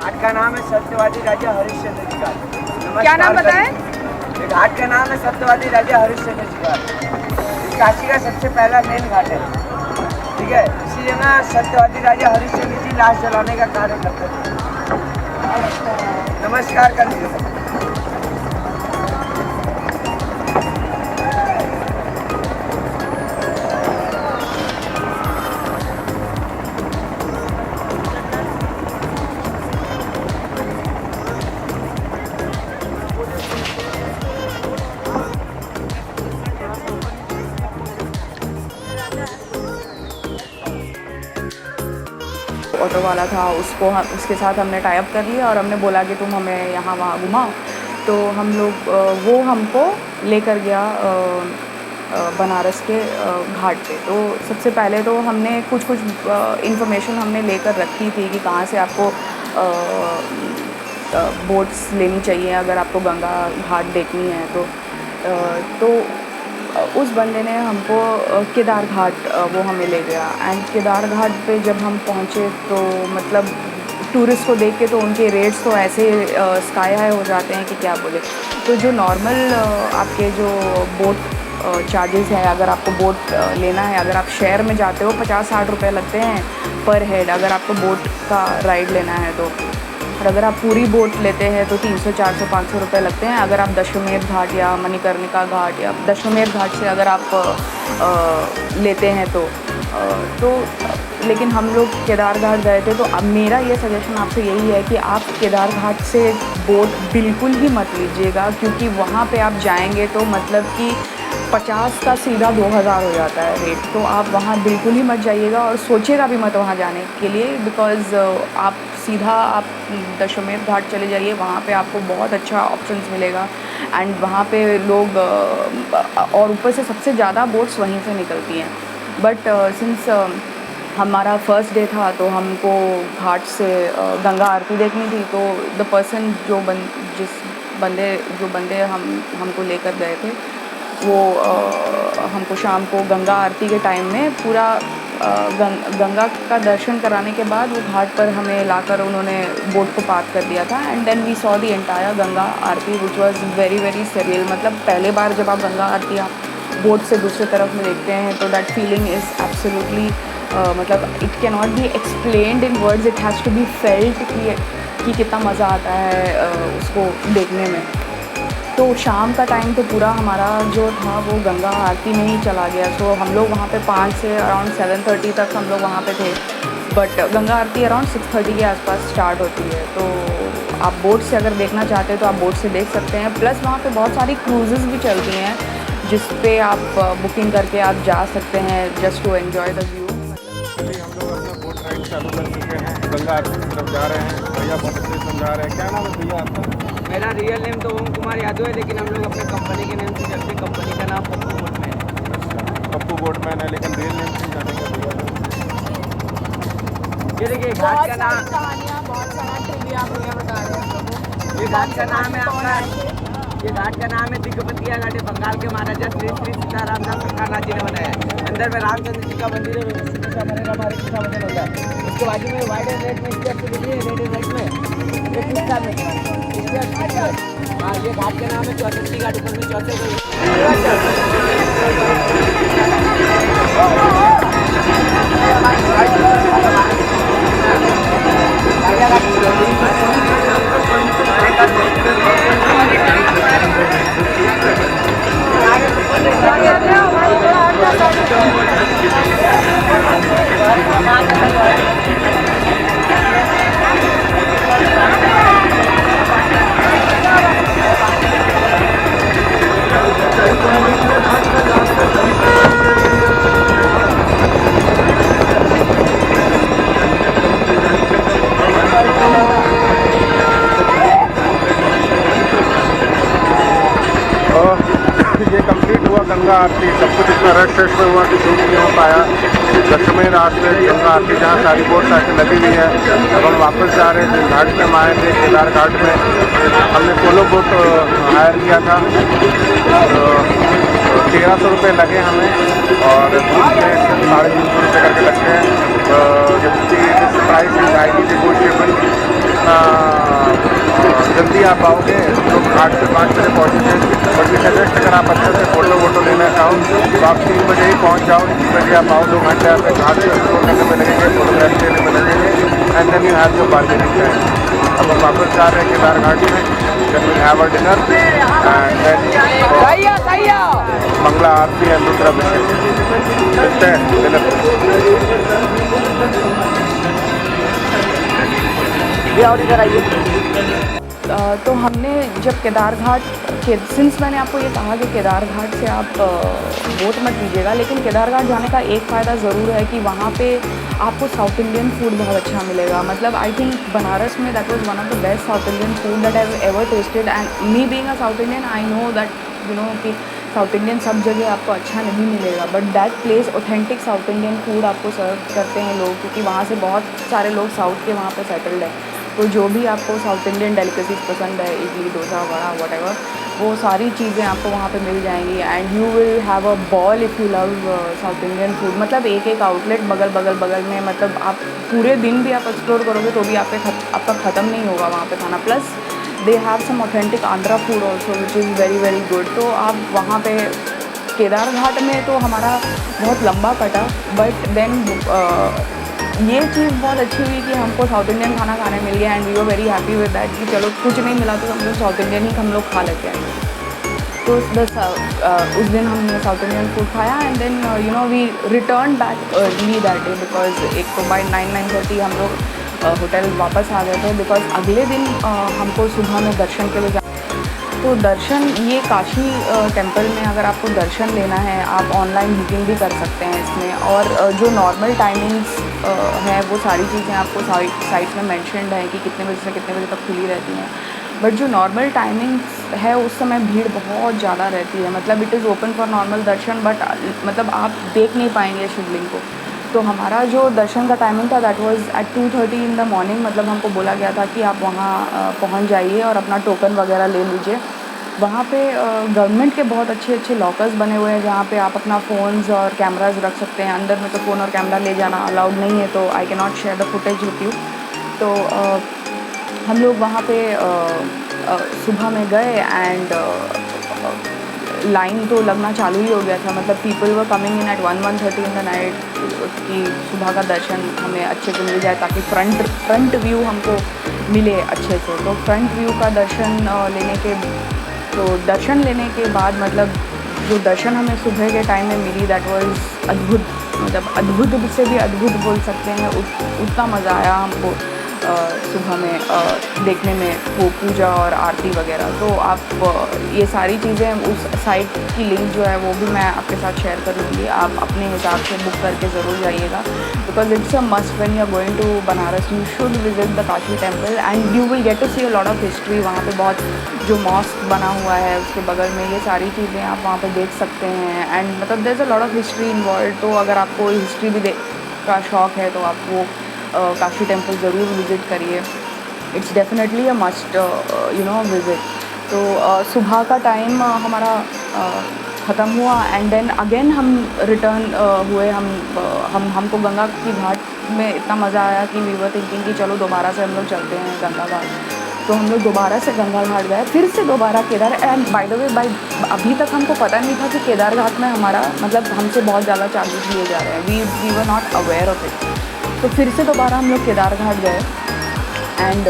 घाट का नाम है सत्यवादी राजा हरिश्चंद्र जी का। क्या नाम बताएं? ये घाट का नाम है सत्यवादी राजा हरिश्चंद्र जी का। काशी का सबसे पहला मेन घाट है, ठीक है। इसी जगह सत्यवादी राजा हरिश्चंद्र जी लाश जलाने का कार्य करते थे। नमस्कार कर लीजिए। ऑटो वाला था, उसके साथ हमने टाई अप कर लिया और हमने बोला कि तुम हमें यहाँ वहाँ घुमाओ। तो हम लोग वो हमको लेकर गया बनारस के घाट पे। तो सबसे पहले तो हमने कुछ इन्फॉर्मेशन हमने लेकर रखी थी कि कहाँ से आपको बोट्स लेनी चाहिए अगर आपको गंगा घाट देखनी है। तो उस बंदे ने हमको केदार घाट वो हमें ले गया। एंड केदार घाट पे जब हम पहुँचे तो मतलब टूरिस्ट को देख के तो उनके रेट्स तो ऐसे स्काई हाई हो जाते हैं कि क्या बोले। तो जो नॉर्मल आपके जो बोट चार्जेस है, अगर आपको बोट लेना है, अगर आप शहर में जाते हो 50-60 रुपये लगते हैं पर हेड अगर आपको बोट का राइड लेना है तो। और अगर आप पूरी बोट लेते हैं तो 300, 400, 500 रुपये लगते हैं। अगर आप दशाश्वमेध घाट या मणिकर्णिका घाट या दशाश्वमेध घाट से अगर आप लेते हैं तो लेकिन हम लोग केदार घाट गए थे। तो अब मेरा ये सजेशन आपसे यही है कि आप केदार घाट से बोट बिल्कुल ही मत लीजिएगा, क्योंकि वहाँ पे आप जाएंगे तो मतलब कि 50 का सीधा 2000 हो जाता है रेट। तो आप वहाँ बिल्कुल ही मत जाइएगा और सोचिएगा भी मत वहाँ जाने के लिए, बिकॉज़ आप सीधा आप दशाश्वमेध घाट चले जाइए, वहाँ पे आपको बहुत अच्छा ऑप्शंस मिलेगा। एंड वहाँ पे लोग और ऊपर से सबसे ज़्यादा बोट्स वहीं से निकलती हैं। बट सिंस हमारा फर्स्ट डे था तो हमको घाट से गंगा आरती देखनी थी। तो द पर्सन जो बंदे हमको लेकर गए थे वो हमको शाम को गंगा आरती के टाइम में पूरा गंगा का दर्शन कराने के बाद वो घाट पर हमें लाकर उन्होंने बोट को पार्क कर दिया था। And then we saw the entire Ganga aarti which was very very surreal. मतलब पहले बार जब आप गंगा आरती आप बोट से दूसरी तरफ में देखते हैं तो दैट फीलिंग इज़ एब्सोल्युटली मतलब it can not be explained in words, it has to be felt कि कितना मज़ा आता है उसको देखने में। तो शाम का टाइम तो पूरा हमारा जो था वो गंगा आरती में ही चला गया। सो हम लोग वहाँ पे 5 से अराउंड 7:30 तक हम लोग वहाँ पे थे। बट गंगा आरती अराउंड 6:30 के आसपास स्टार्ट होती है। तो आप बोट से अगर देखना चाहते हैं तो आप बोट से देख सकते हैं। प्लस वहाँ पे बहुत सारी क्रूजेज़ भी चलती हैं जिस पे आप बुकिंग करके आप जा सकते हैं just to enjoy the view. हम लोग अपना बोट राइड चालू कर चुके हैं, गंगा आरती की तरफ जा रहे हैं। भैया बहुत अच्छे समझा रहे हैं। क्या नाम है भैया आपका? मेरा रियल नेम तो ओम कुमार यादव है, लेकिन हम लोग अपने कंपनी के नेम से चलते हैं। कंपनी का नाम पप्पू बोटमैन है। अच्छा, पप्पू बोटमैन है, लेकिन रियल नेम से जानेंगे भैया। ये देखिए घाट का नाम, कहानियाँ बहुत सारा ट्रिविया भैया बता रहे हैं। ये घाट का नाम है आपका, ये घाट का नाम है दिग्गपतिया घाट। बंगाल के महाराजा श्री श्री सीतारामदास सरकारनाथ जी ने बनाया है। अंदर में रामचंद्र जी का मंदिर है, हरे राम हरे कृष्णा भजन होता है। उसके बाजू में वाइड एंड रेड में स्टेप से देखिए, रेड एंड रेड में ये किस्सा में हाँ, ये घाट का नाम है 64 घाट। ऊपर में ये कंप्लीट हुआ गंगा आरती। सब कुछ इतना रश में हुआ कि शूट नहीं हो पाया। दशमी रात में गंगा आरती जहाँ सारी बोट आके लगी हुई है। अब हम वापस जा रहे थे, घाट में हम आए थे केदार घाट में। हमने पोलो बोट हायर किया था। 1300 रुपये लगे हमें, और ग्रुप में 350 रुपये करके लगते हैं। जबकि this price is highly negotiable. जल्दी आप आओगे, लोग 8 से 5 बजे पहुँचेंगे, बट भी सजेस्ट अगर आप अच्छे से फ़ोटो वोटो लेना चाहो तो आप 3 बजे ही पहुँच जाओ। 3 बजे आप आओ, 2 घंटे आपके घाट से एक्सप्लोर करने में लगेंगे, फोटोग्राफी लेने में लगेंगे, and then you have your bargaining time. अब हम वापस जा रहे हैं केदार घाट में, then we have a dinner and then Mangala aarti and Rudrabhishek. मिलते हैं डिनर। और इधर आइए। तो हमने जब केदार घाट के सिंस मैंने आपको ये कहा कि केदार घाट से आप बोट मत लीजिएगा, लेकिन केदार घाट जाने का एक फ़ायदा ज़रूर है कि वहाँ पे आपको साउथ इंडियन फूड बहुत अच्छा मिलेगा। मतलब आई थिंक बनारस में that was one of the best south Indian food that I have ever tested, and me being a south Indian I know that कि साउथ इंडियन सब जगह आपको अच्छा नहीं मिलेगा, but that place authentic south Indian food आपको सर्व करते हैं लोग, क्योंकि वहाँ से बहुत सारे लोग साउथ के वहाँ पे सेटल्ड है। तो जो भी आपको साउथ इंडियन डेलिकेसीज पसंद है, इडली, डोसा, वड़ा, व्हाटएवर, वो सारी चीज़ें आपको वहाँ पे मिल जाएंगी, and you will have a ball if you love south Indian food. मतलब एक एक आउटलेट बगल में, मतलब आप पूरे दिन भी आप एक्सप्लोर करोगे तो भी आपका ख़त्म नहीं होगा वहाँ पे खाना। Plus they have some authentic Andhra food also which is very very good. तो आप वहाँ पे केदार घाट में तो हमारा बहुत लंबा कटा, बट देन ये चीज़ बहुत अच्छी हुई कि हमको साउथ इंडियन खाना खाने मिल गया, and we were very happy with that कि चलो कुछ नहीं मिला तो हम लोग साउथ इंडियन ही हम लोग खा लेते हैं। तो उस दिन हमने साउथ इंडियन फूड खाया, and then we return back early that day, because एक तो बाय 9-9:30 हम लोग होटल वापस आ गए थे, बिकॉज अगले दिन हमको सुबह में दर्शन के लिए तो दर्शन, ये काशी टेम्पल में अगर आपको दर्शन लेना है आप ऑनलाइन बुकिंग भी कर सकते हैं इसमें, और जो नॉर्मल टाइमिंग्स है वो सारी चीज़ें आपको साइट में मेंशन्ड है कि कितने बजे से कितने बजे तक खुली रहती हैं। बट जो नॉर्मल टाइमिंग्स है उस समय भीड़ बहुत ज़्यादा रहती है। मतलब it is open for normal Darshan, but मतलब आप देख नहीं पाएंगे शिवलिंग को। तो हमारा जो दर्शन का टाइमिंग था that was at 2:30 in the morning. मतलब हमको बोला गया था कि आप वहाँ पहुँच जाइए और अपना टोकन वगैरह ले लीजिए। वहाँ पे गवर्नमेंट के बहुत अच्छे लॉकर्स बने हुए हैं जहाँ पे आप अपना फ़ोन्स और कैमराज रख सकते हैं। अंदर में तो फ़ोन और कैमरा ले जाना अलाउड नहीं है, तो आई can not share the footage with you. तो हम लोग वहाँ पे सुबह में गए, एंड लाइन तो लगना चालू ही हो गया था। मतलब people were coming in at 1-1:30 in the night कि सुबह का दर्शन हमें अच्छे से मिल जाए, ताकि फ्रंट व्यू हमको मिले अच्छे से। तो फ्रंट व्यू का दर्शन लेने के बाद मतलब जो दर्शन हमें सुबह के टाइम में मिली दैट वाज अद्भुत। मतलब अद्भुत से भी अद्भुत बोल सकते हैं, उतना मज़ा आया हमको सुबह में देखने में वो पूजा और आरती वगैरह। तो आप ये सारी चीज़ें, उस साइट की लिंक जो है वो भी मैं आपके साथ शेयर करूँगी, आप अपने हिसाब से बुक करके ज़रूर जाइएगा, because it's a must when you are going to Banaras you should visit the Kashi temple, and you will get to see a lot of history. वहाँ पे बहुत जो मॉस्क बना हुआ है उसके बगल में, ये सारी चीज़ें आप वहाँ पे देख सकते हैं, एंड मतलब there is a lot of history involve. तो अगर आपको हिस्ट्री भी का शौक़ है तो आप वो काशी टेम्पल ज़रूर विज़िट करिए। It's definitely a must visit. तो सुबह का टाइम हमारा ख़त्म हुआ, एंड देन अगेन हम रिटर्न हुए। हमको गंगा की घाट में इतना मज़ा आया कि वी वर थिंकिंग कि चलो दोबारा से हम लोग चलते हैं गंगा घाट। तो हम लोग दोबारा से गंगा घाट गए, फिर से दोबारा Kedar. And by the way अभी तक हमको पता नहीं था कि केदार घाट में हमारा मतलब हमसे बहुत ज़्यादा चार्जेस लिए जा रहे हैं। We were not aware of it. तो फिर से दोबारा हम लोग केदार घाट गए, एंड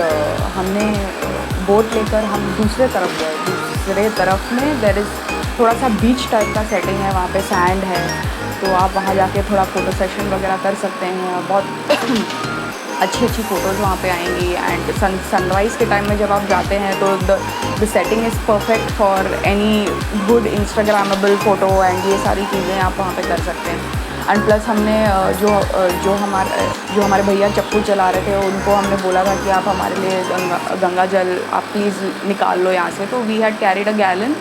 हमने बोट लेकर हम दूसरे तरफ गए। दूसरे तरफ में देयर इज़ थोड़ा सा बीच टाइप का सेटिंग है, वहाँ पे सैंड है, तो आप वहाँ जाके थोड़ा फ़ोटो सेशन वगैरह कर सकते हैं। बहुत अच्छी फ़ोटोज़ वहाँ पे आएंगी, एंड सनराइज़ के टाइम में जब आप जाते हैं तो the setting is perfect for any good Instagrammable photo, and ये सारी चीज़ें आप वहाँ पे कर सकते हैं। एंड प्लस हमने जो हमारे भैया चप्पू चला रहे थे उनको हमने बोला था कि आप हमारे लिए गंगा जल आप प्लीज़ निकाल लो यहाँ से। तो we had carried a gallon,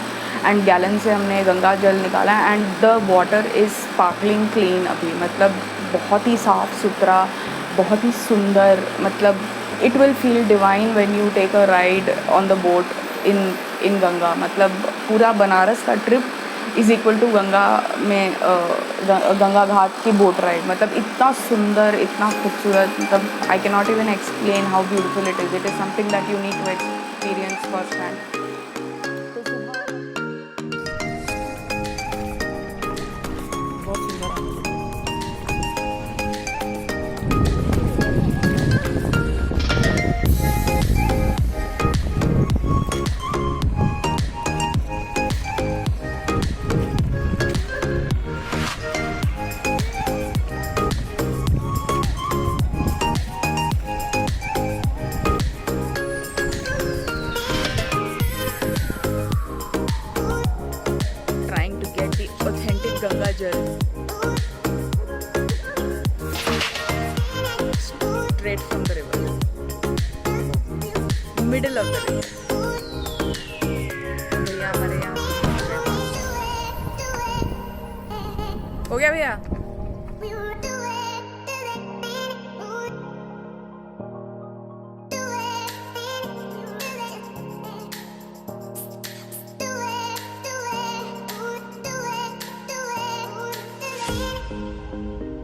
and gallon से हमने गंगा जल निकाला, and the water is sparkling clean अभी। मतलब बहुत ही साफ़ सुथरा, बहुत ही सुंदर। मतलब it will feel divine when you take a ride on the boat in Ganga. मतलब पूरा बनारस का trip is equal to Ganga में गंगा घाट की बोट राइड। मतलब इतना सुंदर, इतना खूबसूरत, मतलब I can not even explain how beautiful it is something that you need to experience first hand. बहुत सुंदर trying to get the authentic Ganga Jal straight from the river, middle of the river। भैया हमारे यहाँ हो गया भैया।